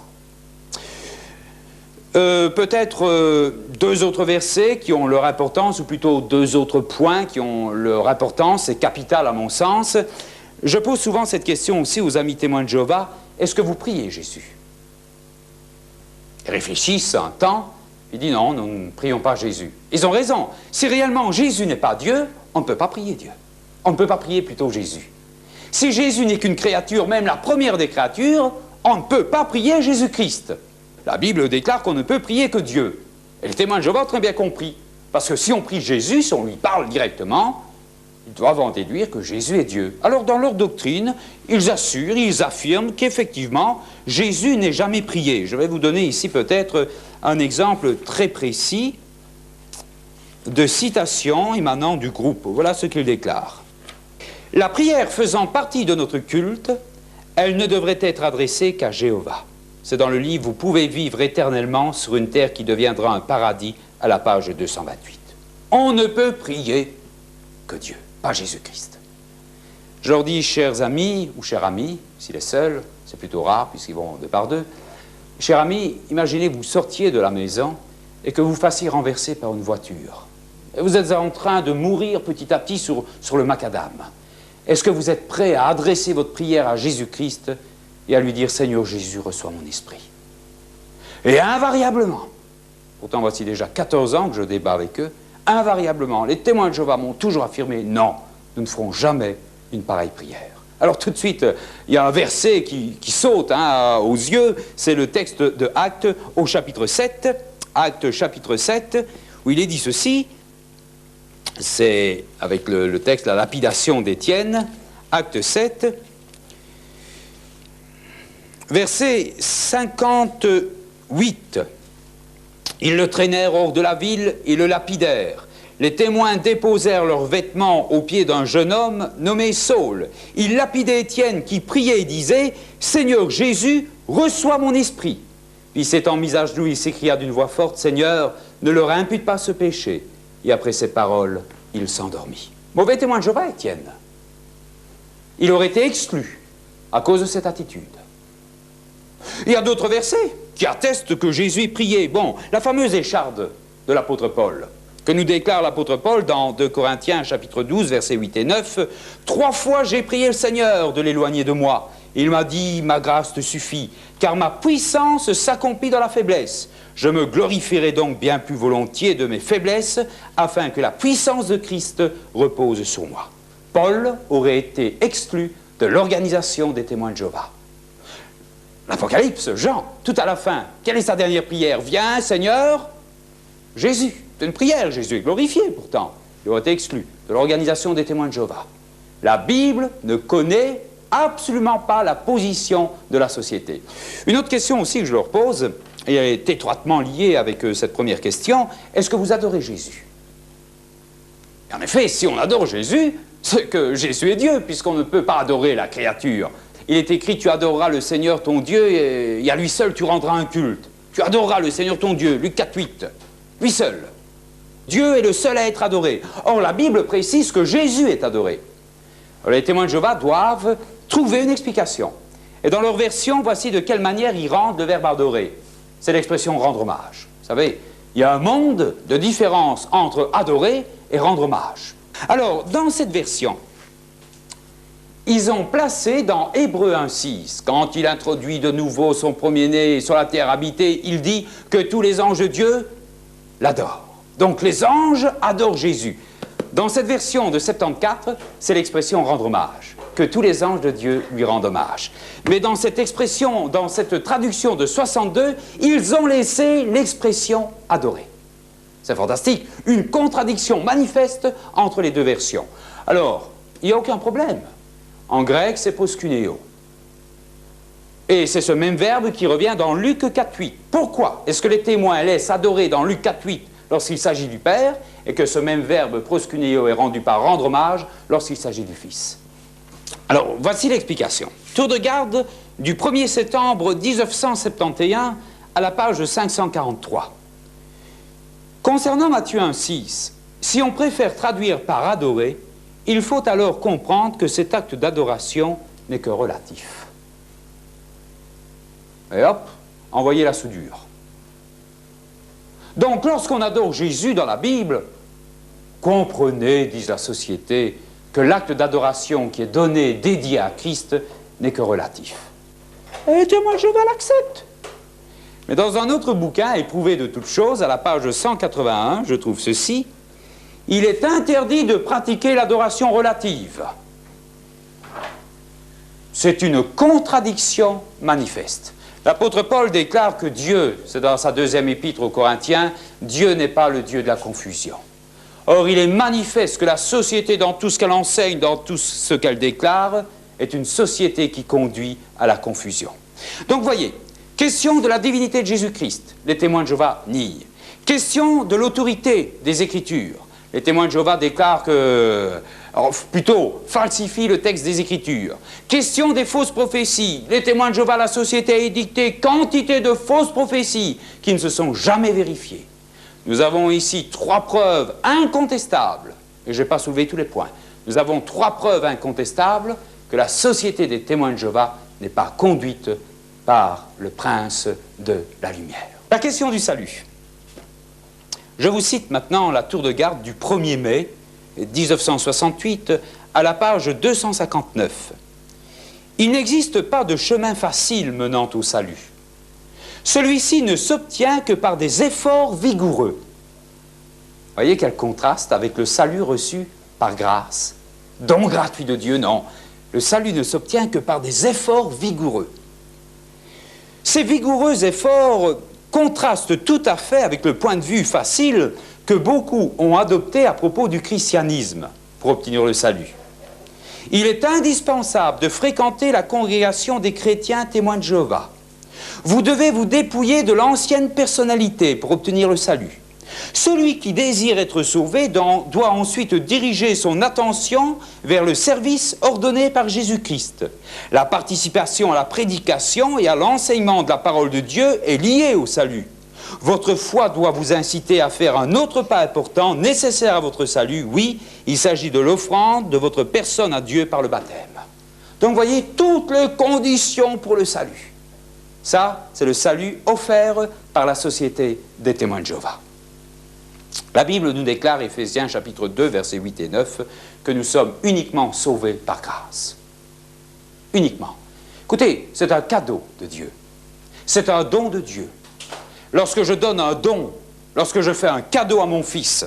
Speaker 5: Peut-être deux autres versets qui ont leur importance, ou plutôt deux autres points qui ont leur importance, c'est capital à mon sens. Je pose souvent cette question aussi aux amis témoins de Jéhovah, est-ce que vous priez Jésus? Ils réfléchissent un temps, ils disent non, nous ne prions pas Jésus. Ils ont raison, si réellement Jésus n'est pas Dieu, on ne peut pas prier Dieu. On ne peut pas prier plutôt Jésus. Si Jésus n'est qu'une créature, même la première des créatures, on ne peut pas prier Jésus-Christ. La Bible déclare qu'on ne peut prier que Dieu. Et les témoins de Jéhovah ont très bien compris. Parce que si on prie Jésus, si on lui parle directement, ils doivent en déduire que Jésus est Dieu. Alors dans leur doctrine, ils assurent, ils affirment qu'effectivement, Jésus n'est jamais prié. Je vais vous donner ici peut-être un exemple très précis de citation émanant du groupe. Voilà ce qu'ils déclarent. La prière faisant partie de notre culte, elle ne devrait être adressée qu'à Jéhovah. C'est dans le livre « Vous pouvez vivre éternellement sur une terre qui deviendra un paradis » à la page 228. On ne peut prier que Dieu, pas Jésus-Christ. Je leur dis, chers amis, ou chers amis, s'il est seul, c'est plutôt rare puisqu'ils vont deux par deux. Chers amis, imaginez vous sortiez de la maison et que vous fassiez renverser par une voiture. Et vous êtes en train de mourir petit à petit sur le macadam. Est-ce que vous êtes prêt à adresser votre prière à Jésus-Christ et à lui dire « Seigneur Jésus, reçois mon esprit ». Et invariablement, pourtant voici déjà 14 ans que je débat avec eux, invariablement, les témoins de Jéhovah m'ont toujours affirmé « Non, nous ne ferons jamais une pareille prière ». Alors tout de suite, il y a un verset qui saute aux yeux, c'est le texte de Actes au chapitre 7, Actes chapitre 7, où il est dit ceci, c'est avec le texte « La lapidation d'Étienne », Acte 7, verset 58. Ils le traînèrent hors de la ville et le lapidèrent. Les témoins déposèrent leurs vêtements aux pieds d'un jeune homme nommé Saul. Ils lapidaient Étienne qui priait et disait « Seigneur Jésus, reçois mon esprit ». Puis s'étant mis à genoux, il s'écria d'une voix forte « Seigneur, ne leur impute pas ce péché ». Et après ces paroles, il s'endormit. Mauvais témoin de Jéhovah, Étienne. Il aurait été exclu à cause de cette attitude. Il y a d'autres versets qui attestent que Jésus priait. Bon, la fameuse écharde de l'apôtre Paul, que nous déclare l'apôtre Paul dans 2 Corinthiens chapitre 12, versets 8 et 9. « 3 fois j'ai prié le Seigneur de l'éloigner de moi. Il m'a dit, ma grâce te suffit, car ma puissance s'accomplit dans la faiblesse. Je me glorifierai donc bien plus volontiers de mes faiblesses, afin que la puissance de Christ repose sur moi. » Paul aurait été exclu de l'organisation des témoins de Jéhovah. L'Apocalypse, Jean, tout à la fin, quelle est sa dernière prière? Viens, Seigneur, Jésus. C'est une prière, Jésus est glorifié pourtant. Il aurait été exclu de l'organisation des témoins de Jéhovah. La Bible ne connaît absolument pas la position de la société. Une autre question aussi que je leur pose, et elle est étroitement liée avec cette première question, est-ce que vous adorez Jésus? Et en effet, si on adore Jésus, c'est que Jésus est Dieu, puisqu'on ne peut pas adorer la créature. Il est écrit, tu adoreras le Seigneur ton Dieu, et à lui seul tu rendras un culte. Tu adoreras le Seigneur ton Dieu, Luc 4, 8. Lui seul. Dieu est le seul à être adoré. Or, la Bible précise que Jésus est adoré. Alors, les témoins de Jéhovah doivent trouver une explication. Et dans leur version, voici de quelle manière ils rendent le verbe adorer. C'est l'expression rendre hommage. Vous savez, il y a un monde de différence entre adorer et rendre hommage. Alors, dans cette version, ils ont placé dans Hébreux 1,6, quand il introduit de nouveau son premier-né sur la terre habitée, il dit que tous les anges de Dieu l'adorent. Donc les anges adorent Jésus. Dans cette version de 74, c'est l'expression rendre hommage, que tous les anges de Dieu lui rendent hommage. Mais dans cette expression, dans cette traduction de 62, ils ont laissé l'expression adorer. C'est fantastique, une contradiction manifeste entre les deux versions. Alors, il n'y a aucun problème. En grec, c'est proskuneo. Et c'est ce même verbe qui revient dans Luc 4,8. Pourquoi est-ce que les témoins laissent adorer dans Luc 4,8 lorsqu'il s'agit du Père, et que ce même verbe proskuneo est rendu par rendre hommage lorsqu'il s'agit du Fils? Alors, voici l'explication. Tour de garde du 1er septembre 1971 à la page 543. Concernant Matthieu 1,6, si on préfère traduire par adorer, il faut alors comprendre que cet acte d'adoration n'est que relatif. Et hop, envoyez la soudure. Donc, lorsqu'on adore Jésus dans la Bible, comprenez, dit la société, que l'acte d'adoration qui est donné, dédié à Christ, n'est que relatif. Et témoin de Jéhovah l'accepte. Mais dans un autre bouquin, Éprouvé de toutes choses, à la page 181, je trouve ceci: il est interdit de pratiquer l'adoration relative. C'est une contradiction manifeste. L'apôtre Paul déclare que Dieu, c'est dans sa deuxième épître aux Corinthiens, Dieu n'est pas le Dieu de la confusion. Or, il est manifeste que la société, dans tout ce qu'elle enseigne, dans tout ce qu'elle déclare, est une société qui conduit à la confusion. Donc, voyez, question de la divinité de Jésus-Christ, les témoins de Jéhovah nient. Question de l'autorité des Écritures. Les témoins de Jéhovah déclarent que, plutôt, falsifient le texte des Écritures. Question des fausses prophéties. Les témoins de Jéhovah, la société a édicté quantité de fausses prophéties qui ne se sont jamais vérifiées. Nous avons ici 3 preuves incontestables, et je n'ai pas soulevé tous les points. Nous avons 3 preuves incontestables que la société des témoins de Jéhovah n'est pas conduite par le prince de la lumière. La question du salut. Je vous cite maintenant la tour de garde du 1er mai 1968 à la page 259. Il n'existe pas de chemin facile menant au salut. Celui-ci ne s'obtient que par des efforts vigoureux. Voyez quel contraste avec le salut reçu par grâce. Don gratuit de Dieu, non. Le salut ne s'obtient que par des efforts vigoureux. Ces vigoureux efforts contrastent tout à fait avec le point de vue facile que beaucoup ont adopté à propos du christianisme pour obtenir le salut. Il est indispensable de fréquenter la congrégation des chrétiens témoins de Jéhovah. Vous devez vous dépouiller de l'ancienne personnalité pour obtenir le salut. Celui qui désire être sauvé doit ensuite diriger son attention vers le service ordonné par Jésus-Christ. La participation à la prédication et à l'enseignement de la parole de Dieu est liée au salut. Votre foi doit vous inciter à faire un autre pas important, nécessaire à votre salut. Oui, il s'agit de l'offrande de votre personne à Dieu par le baptême. Donc, voyez, toutes les conditions pour le salut. Ça, c'est le salut offert par la société des témoins de Jéhovah. La Bible nous déclare, Éphésiens chapitre 2, versets 8 et 9, que nous sommes uniquement sauvés par grâce. Uniquement. Écoutez, c'est un cadeau de Dieu. C'est un don de Dieu. Lorsque je donne un don, lorsque je fais un cadeau à mon fils,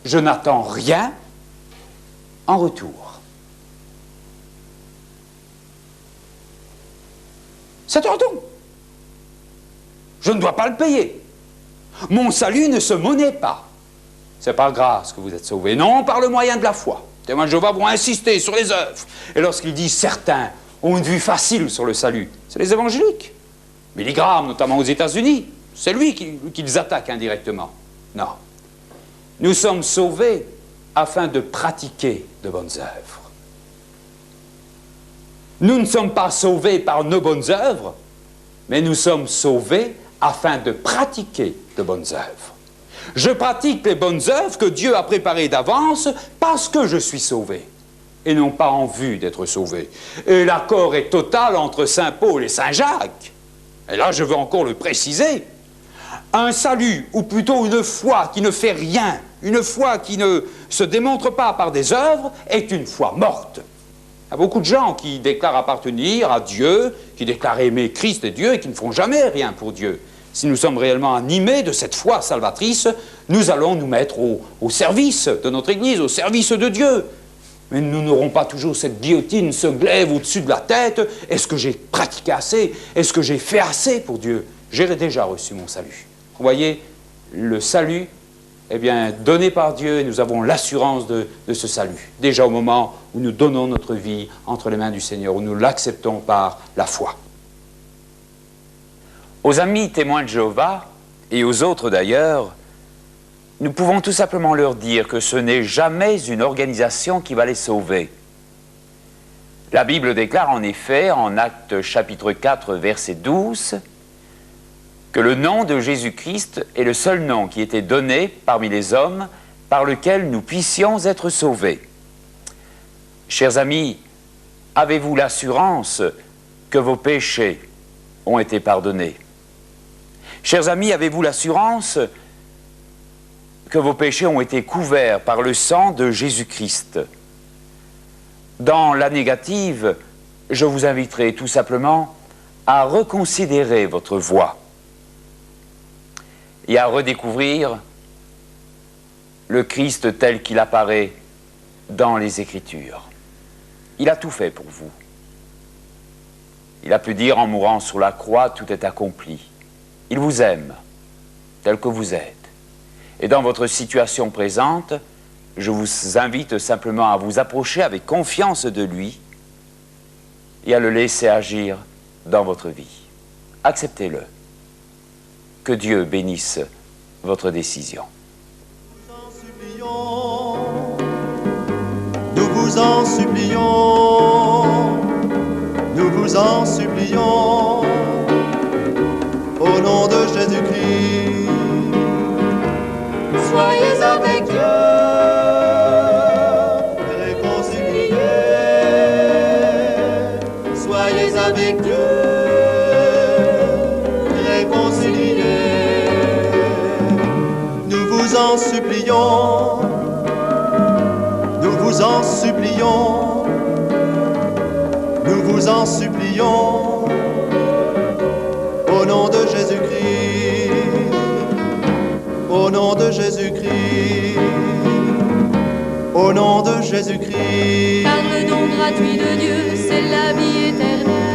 Speaker 5: je n'attends rien en retour. C'est un don. Je ne dois pas le payer. Mon salut ne se monnaie pas. C'est par grâce que vous êtes sauvés, non par le moyen de la foi. Les témoins de Jéhovah vont insister sur les œuvres. Et lorsqu'ils disent certains ont une vue facile sur le salut, c'est les évangéliques. Billy Graham, notamment aux États-Unis, c'est lui qu'ils attaquent indirectement. Non. Nous sommes sauvés afin de pratiquer de bonnes œuvres. Nous ne sommes pas sauvés par nos bonnes œuvres, mais nous sommes sauvés afin de pratiquer de bonnes œuvres. Je pratique les bonnes œuvres que Dieu a préparées d'avance parce que je suis sauvé. et non pas en vue d'être sauvés. Et l'accord est total entre saint Paul et saint Jacques. Et là, je veux encore le préciser. Un salut, ou plutôt une foi qui ne fait rien, une foi qui ne se démontre pas par des œuvres, est une foi morte. Il y a beaucoup de gens qui déclarent appartenir à Dieu, qui déclarent aimer Christ et Dieu et qui ne font jamais rien pour Dieu. Si nous sommes réellement animés de cette foi salvatrice, nous allons nous mettre au service de notre Église, au service de Dieu. Mais nous n'aurons pas toujours cette guillotine, ce glaive au-dessus de la tête. Est-ce que j'ai pratiqué assez? Est-ce que j'ai fait assez pour Dieu? J'ai déjà reçu mon salut. Vous voyez, le salut, eh bien, donné par Dieu, et nous avons l'assurance de ce salut. Déjà au moment où nous donnons notre vie entre les mains du Seigneur, où nous l'acceptons par la foi.
Speaker 3: Aux amis témoins de Jéhovah, et aux autres d'ailleurs, nous pouvons tout simplement leur dire que ce n'est jamais une organisation qui va les sauver. La Bible déclare en effet, en Actes chapitre 4, verset 12, que le nom de Jésus-Christ est le seul nom qui était donné parmi les hommes par lequel nous puissions être sauvés. Chers amis, avez-vous l'assurance que vos péchés ont été pardonnés? Chers amis, avez-vous l'assurance que vos péchés ont été couverts par le sang de Jésus-Christ? Dans la négative, je vous inviterai tout simplement à reconsidérer votre voie et à redécouvrir le Christ tel qu'il apparaît dans les Écritures. Il a tout fait pour vous. Il a pu dire en mourant sur la croix, tout est accompli. Il vous aime tel que vous êtes. Et dans votre situation présente, je vous invite simplement à vous approcher avec confiance de lui et à le laisser agir dans votre vie. Acceptez-le. Que Dieu bénisse votre décision.
Speaker 6: Nous vous en supplions, nous vous en supplions, au nom de Jésus-Christ. Soyez avec Dieu, réconciliés. Soyez avec Dieu, réconciliés. Nous vous en supplions, nous vous en supplions, nous vous en supplions, au nom de Jésus-Christ, au nom de Jésus-Christ, au nom de Jésus-Christ.
Speaker 7: Car le don gratuit de Dieu, c'est la vie éternelle.